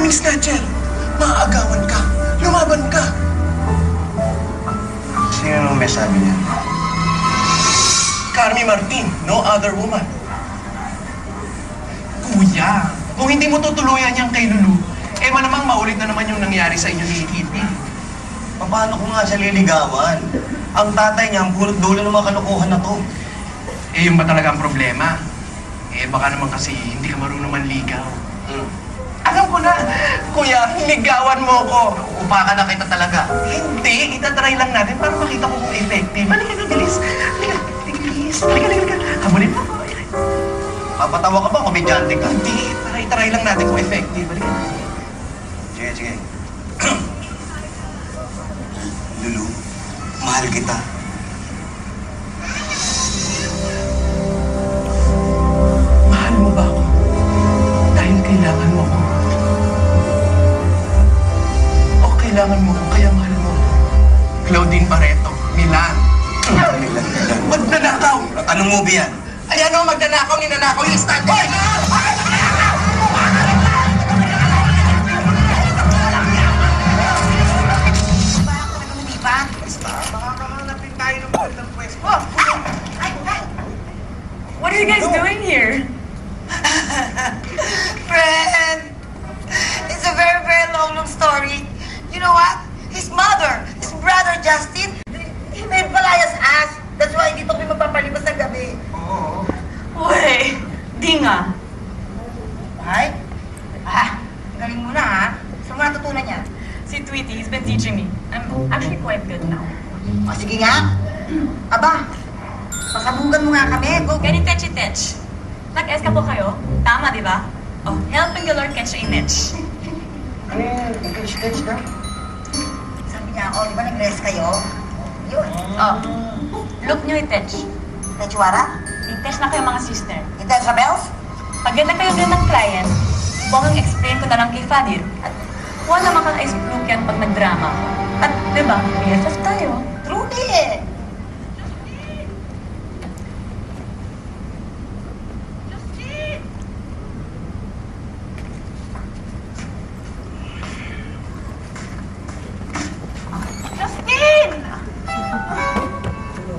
Ring snatcher! Maaagawan ka! Lumaban ka! Sino nung may sabi niya? Carmi Martin, no other woman. Kuya, kung hindi mo tutuluyan niyang kay Lulu, eh malamang maulit na naman yung nangyari sa inyo ni Kitty. Paano ko nga siya liligawan? Ang tatay niya, ang pulot dulo ng mga kalokohan na to. Eh, yung ba talaga ang problema? Eh, baka naman kasi hindi ka marunong manligaw. Alam ko na, kuya, ligawan mo ko. Upakan na kita talaga. Hindi, itatry lang natin para makita ko kung effective. Halika na, bilis. Halika, bilis. Halika. Habulin mo ko. Papatawa ka ba? Komedyante ka? Hindi, para itry lang natin kung effective. Halika na. Sige. Lulu, mahal kita. Mahal mo ba ako? Dahil kailangan mo ako. O kailangan mo ako, kaya mahal mo ako. Claudine Barreto, Milan. Magnanakaw! Anong movie yan? Ayan o, magnanakaw, ninanakaw yung stand. Hoy! Makakahanapin tayo ng magandang pwesto. What are you guys doing here? Friend, it's a very, very long story. You know what? His mother, his brother Justin, he made palayas ass. That's why dito kami magpapalibas ng gabi. Oo. Uy, di nga. Ay? Galing mo na ha. Saan mo natutunan niya? Si Tweety, he's been teaching me. I'm actually quite good now. O sige nga. Aba, pasabugan mo nga kami. Go. Ganitech-itech. Nag-S ka po kayo? Tama, di ba? Oh, helping the Lord catch a niche. Ano yan? Itch ka? Sabi niya, di ba nag-rest kayo? Yun. Oh, look nyo itech. Techwara? Itech na kayo mga sister. Intel sa bells? Pag ganda kayo din ng client, huwag ang explain ko na lang kay Fadir. At huwag naman kang ice-fluke yan pag nag-drama. At, di ba, BFF tayo. Truly eh.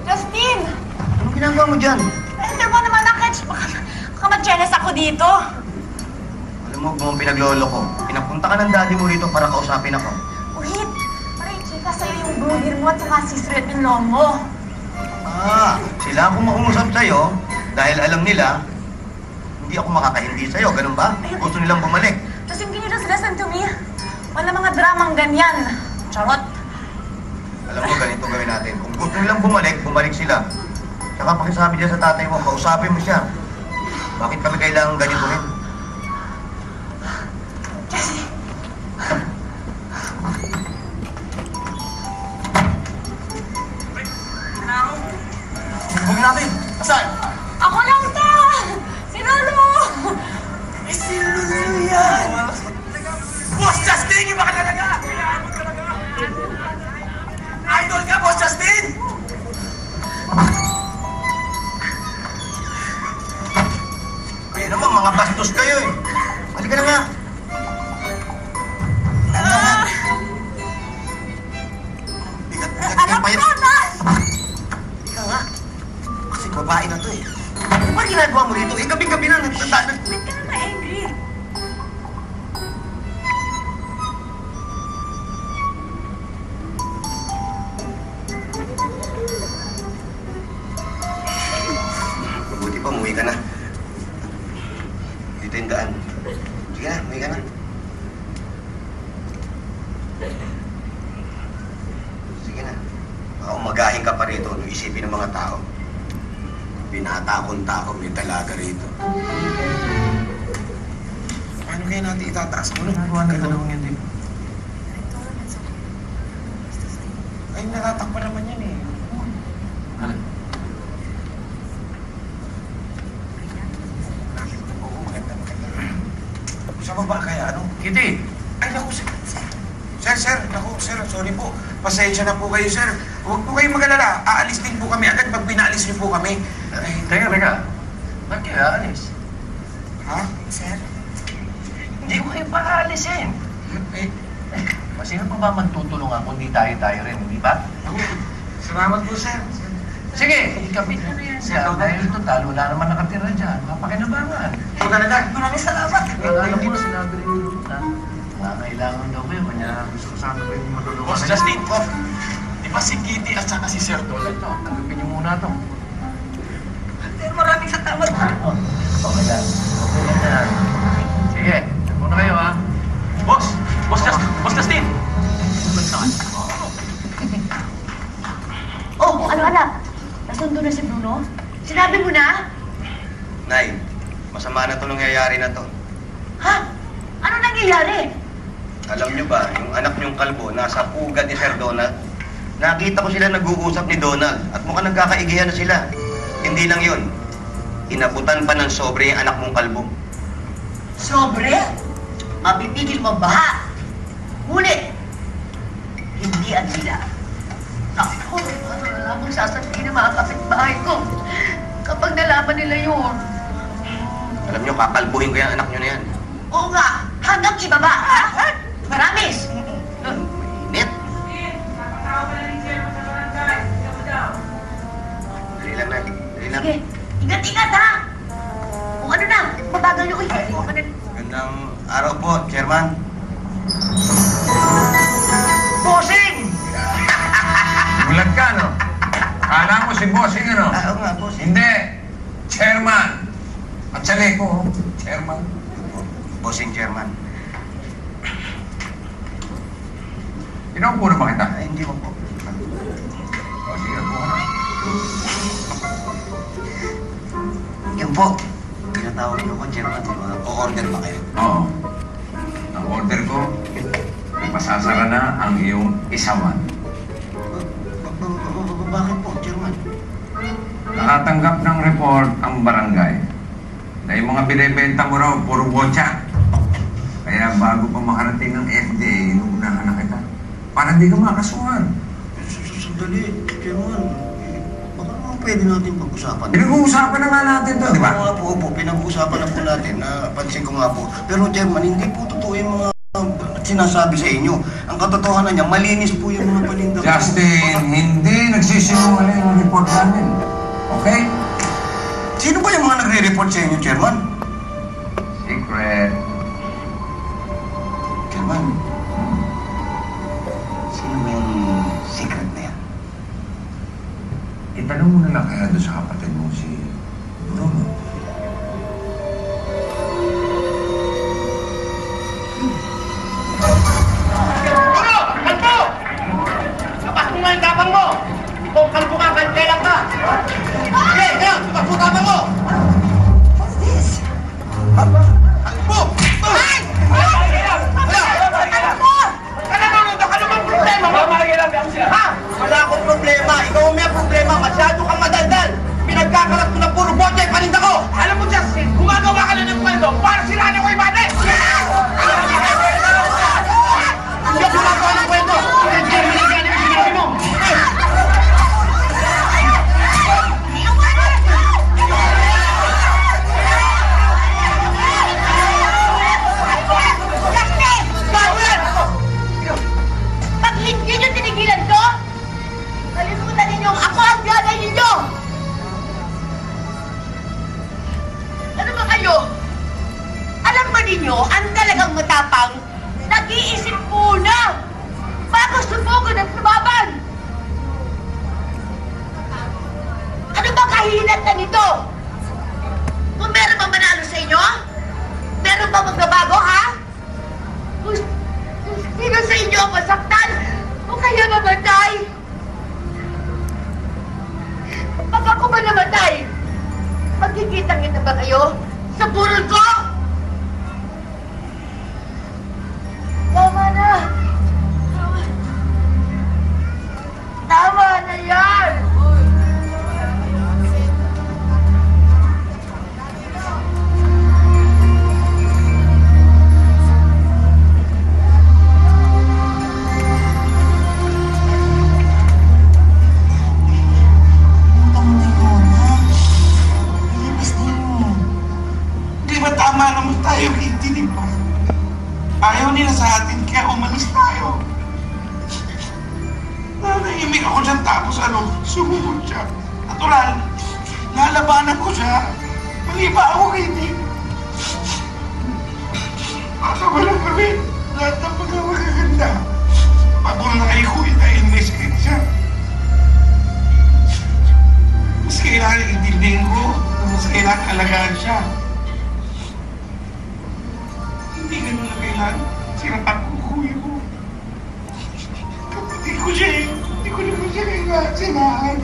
Justin! Anong ginagawa mo dyan? Hindi mo naman nakatch. Baka ma-jealous ako dito. Alam mo, kung pinaglolo ko, pinapunta ka ng daddy mo rito para kausapin ako. Wait! Para i-chika sa'yo yung brodir mo at saka sister-in-law mo. Sila akong makumusap sa'yo dahil alam nila hindi ako makakahindi sa'yo. Ganun ba? Gusto nilang bumalik. Justin, can you just listen to me? Wala mga dramang ganyan. Charot! Alam mo, ganito gawin natin. Kung gusto nilang bumalik sila. Saka pakisabi dyan sa tatay mo, kausapin mo siya. Bakit kami kailangan ganito rin? Jessie! Huwag natin! Asan? Ako lang ta! Si Lolo! Si Lulu yan! Boss Justin, iba ka talaga! Idol ka, Boss Justin! Kaya naman, mga bastos kayo eh. Halika na nga. Bigat kayo pa yun. Halika nga. Kasi babae na to eh. Ano ba ginagawa mo rito? Eh, gabi-gabi na. Ba't ka na ma-angry? Mabuti pa, umuwi ka na. Dito yung daan. Sige na, umuwi ka na. Sige na. Baka umagahin ka pa rito, no, isipin ng mga tao. Binata akong tao, may dalaga rito. Paano kaya natin itataas mo? Nagawa na tanong yan, di ba? Ay, natatakpan naman yan eh. Oo, maganda. Sa baba kaya, ano? Kitty! Ay, naku, sir. Sir, sorry po. Pasensya na po kayo, sir. Huwag po kayong mag-alala. Aalis din po kami agad pag pinaalis niyo po kami. Ay, Teka. Ba't kayo aalis? ha? Sir? Hindi ko kayo paalisin. Sino pa ba magtutulungan kung di tayo-tayo rin, di ba? Salamat po, sir. Sige, ikapit mo na yan siya. Dahil total, wala naman nakatira dyan. Mapakinabangan. Maraming salamat. Alam mo, sinabi rin yung na kailangan daw kayo. Kanya gusto ko sana kayo matulungan. Boss Justin, di ba si Kitty at saka si Sir Dolan to? Tanggapin niyo muna to. Sir, maraming salamat. Okay lang. Okay lang yan. Sige, muna kayo ha. Boss Justin! Oh, ano anak? Nasundo na si Bruno? Sinabi mo na? Nay, masama na itong nangyayari na to. Ha? Ano nangyayari? Alam niyo ba, yung anak niyong kalbo, nasa pugad ni Sir Donald. Nakita ko sila nag-uusap ni Donald at mukhang nagkakaigihan na sila. Hindi lang yun. Inabutan pa ng sobre yung anak mong kalbo. Sobre? Mapipigil mo ba? Ngunit, hindi ang sila. Ako, ano na lamang sasabihin ng mga kapitbahay ko kapag nalaman nila yun. Alam niyo, kakalbuhin ko yung anak niyo na yan. Oo nga, hanggang ibaba, ha? Maramis! Mainit. Dali lang na. Dali lang. Sige, ingat-ingat ha! Kung ano na, mabagal yung ulit. Gandang araw po, Chairman. Bossing! Bulag ka, no? Kala mo si Bossing, ano? Oo nga, boss. Hindi. Chairman. At sa leko, Chairman. Bossing, Chairman. Pinaupo na ba kita? Ay, hindi mo po. O, sige po. Yan po. Pinatawag niyo ko, Chairman. O-order ba kayo? Oo. Ang order ko, pasasara na ang iyong isawan. Bakit po, Chairman? Nakatanggap ng report ang barangay na yung mga binibenta mo raw, puro botya. Kaya bago pa makarating ng FDA, inuunahan na kita. Para hindi ka makasuhan. Sandali, Chairman. Baka naman pwede natin pag-usapan. Pinag-uusapan na nga natin to, di ba? Oo nga po, pinag-uusapan na po natin. Napansin ko nga po. Pero, Chairman, hindi po totoo yung mga sinasabi sa inyo. Ang katotohanan niya, malinis po yung mga paninda. Justin, hindi nagsisinungaling ang report namin. Okay? Sino ba yung mga nagre-report sa inyo, Chairman? Secret. Chairman, sino ba yung secret na yan? Itanong mo na lang kaya doon sa kapatid mo si Bruno. Bruno! Kalbo! Lapas mo nga yung tapang mo! Ikaw kalbo ka, kailan ka? Sige, ngayon, lapas mo tapang mo! What's this? Kalbo! Ay! Ano bang problema mo? Ha? Wala akong problema. Ikaw ang may problema. Masyado kang madaldal. Pinagkakalat ko na puro bote yung paninda ko. Alam mo, Justin, gumagawa ka na ng kwento para sila na ko yung bate. Hindi ako gumagawa ng kwento. Hindi ako binigyan ng sinabi mo. Justin! Bago yan! Pag hindi nyo tinigilan ko, kalimutan ninyo ako ang nanay ninyo! Ano ba kayo? Alam ba ninyo, ang talagang matapang, nag-iisip muna bago subukan at lumaban! Ano ba kahinatan nito? Kung meron ba manalo sa inyo? Meron ba magbabago, ha? Kung sino sa inyo ang masaktan o kaya mamatay? Pag ako ba namatay, magkikita-kita ba kayo sa burol ko? Tama na! Tama na yan! Di ba tama Tapos sumunod siya. Natural, lalabanan ko siya. Mali ba ako kay Nick? Matawa lang kami. Lahat ng pagkakaganda. Pagod na kay Kuya dahil may sakit siya. Mas kailangan intindihin ko. Mas kailangan alagaan siya. Hindi ganun na kailangan. Sinapak ko Kuya ko. Kapatid ko siya eh. Hindi ko naman siya kailangan sinahan.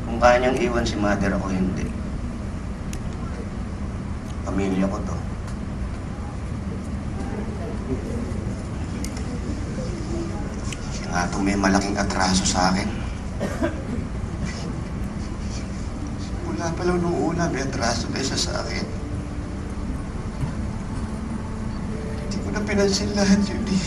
Kung kaya niyang iwan si mother, ako hindi. Pamilya ko to. Siya nga itong may malaking atraso sa akin. Wala pa lang nung una, may atraso na isa sa akin. Hindi ko na pinansin lahat yun eh.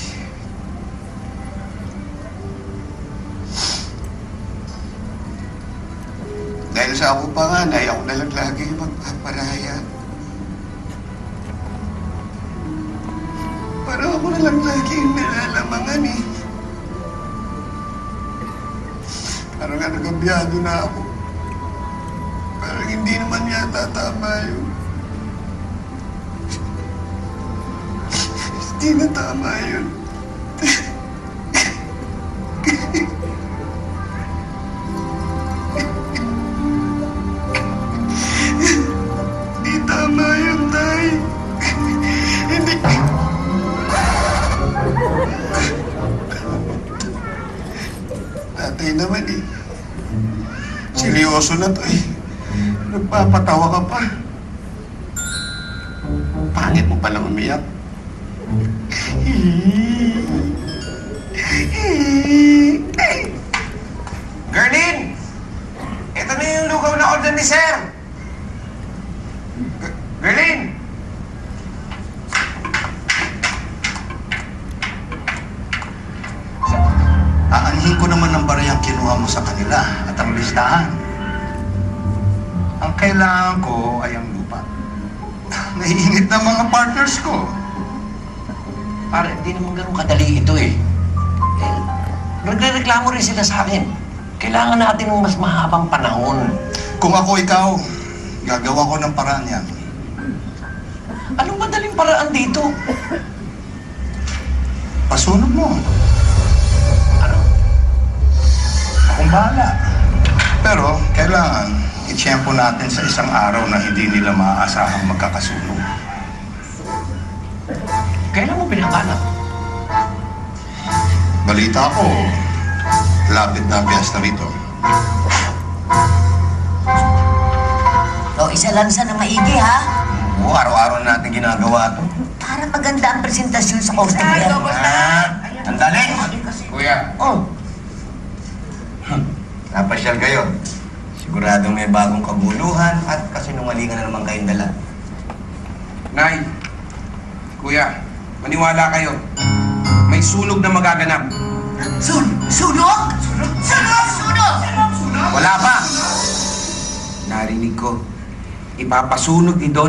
Dahil sa ako panganay, ako na lang lagi magpaparaya. Parang ako na lang lagi yung nilalamangan eh. Parang nagabiyado na ako. Parang hindi naman yata tama yun. Hindi na tama yun. Hindi tama yun, Tay. Hindi... Tatay naman eh. Seryoso na to eh. Nagpapatawa ka pa. Pangit mo palang umiyak. Gerlin! Ito na yung lugaw na order ni Sir! Gerlin! Aanhin ko naman ng barayang kinuha mo sa kanila at ang listahan. Ang kailangan ko ay ang lupa. Naiinit na mga partners ko. Pare, hindi naman ganun kadali ito eh. Nagre-reklamo rin sila sa akin. Kailangan natin ng mas mahabang panahon. Kung ako ikaw, gagawa ko ng paraan yan. Anong madaling paraan dito? Pasunod mo. Ano? Akong bahala. Pero kailangan itsyempo natin sa isang araw na hindi nila maaasahang magkakasunog. Kailan mo pinakanap? Balita ko, lapit na piyesta rito. O, isa lang sa na maigi, ha? Oo, araw-araw natin ginagawa to. Para maganda ang presentasyon sa customer. Ang dali! Kuya, Oh, Napasyal kayo. Siguradong may bagong kabuluhan at kasinungalingan na naman kayong dala. Nay, Kuya, maniwala kayo. May sunog na magaganap. sunog? Sunog! Wala pa! Narinig ko, ipapasunog ni Don